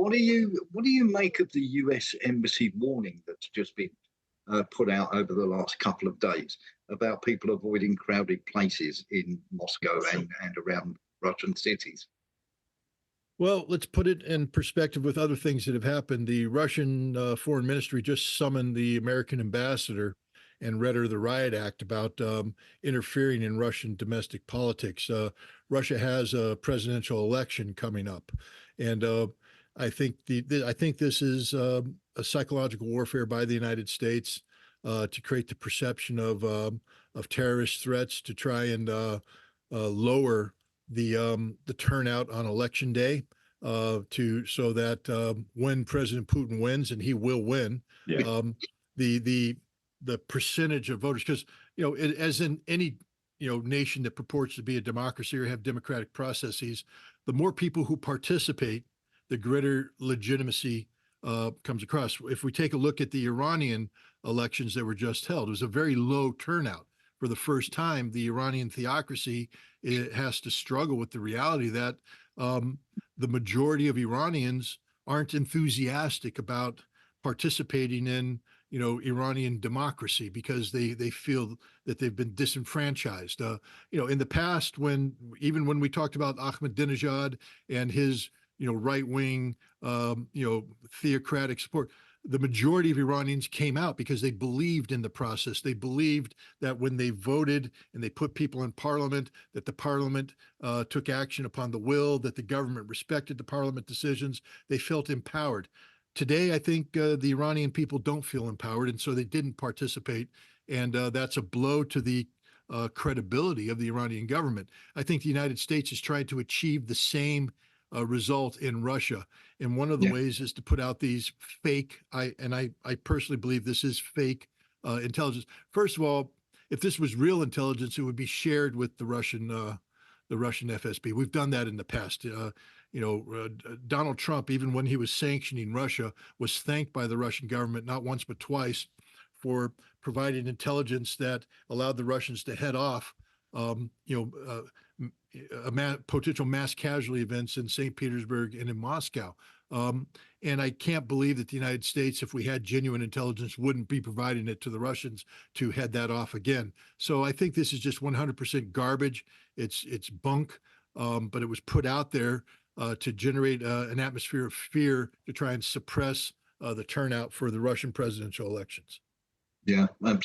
what do you make of the U.S. embassy warning that's just been put out over the last couple of days about people avoiding crowded places in Moscow and around Russian cities? Well, let's put it in perspective with other things that have happened. The Russian Foreign Ministry just summoned the American ambassador and read her the riot act about interfering in Russian domestic politics. Russia has a presidential election coming up, and I think I think this is a psychological warfare by the United States to create the perception of terrorist threats to try and lower the turnout on election day so that when President Putin wins, and he will win, Yeah. The percentage of voters, because as in any nation that purports to be a democracy or have democratic processes, the more people who participate, the greater legitimacy comes across. If we take a look at the Iranian elections that were just held, it was a very low turnout. For the first time, the Iranian theocracy has to struggle with the reality that the majority of Iranians aren't enthusiastic about participating in Iranian democracy because they feel that they've been disenfranchised. In the past, even when we talked about Ahmadinejad and his right-wing theocratic support, the majority of Iranians came out because they believed in the process. They believed that when they voted and they put people in parliament, that the parliament took action upon the will, that the government respected the parliament decisions. They felt empowered. Today, I think the Iranian people don't feel empowered, and so they didn't participate. And that's a blow to the credibility of the Iranian government. I think the United States is trying to achieve the same result in Russia. And one of the ways is to put out these fake, I personally believe this is fake intelligence. First of all, if this was real intelligence, it would be shared with the Russian FSB. We've done that in the past. Donald Trump, even when he was sanctioning Russia, was thanked by the Russian government not once but twice for providing intelligence that allowed the Russians to head off potential mass casualty events in St. Petersburg and in Moscow. And I can't believe that the United States, if we had genuine intelligence, wouldn't be providing it to the Russians to head that off again. So I think this is just 100% garbage. It's bunk, but it was put out there to generate an atmosphere of fear to try and suppress the turnout for the Russian presidential elections. Yeah,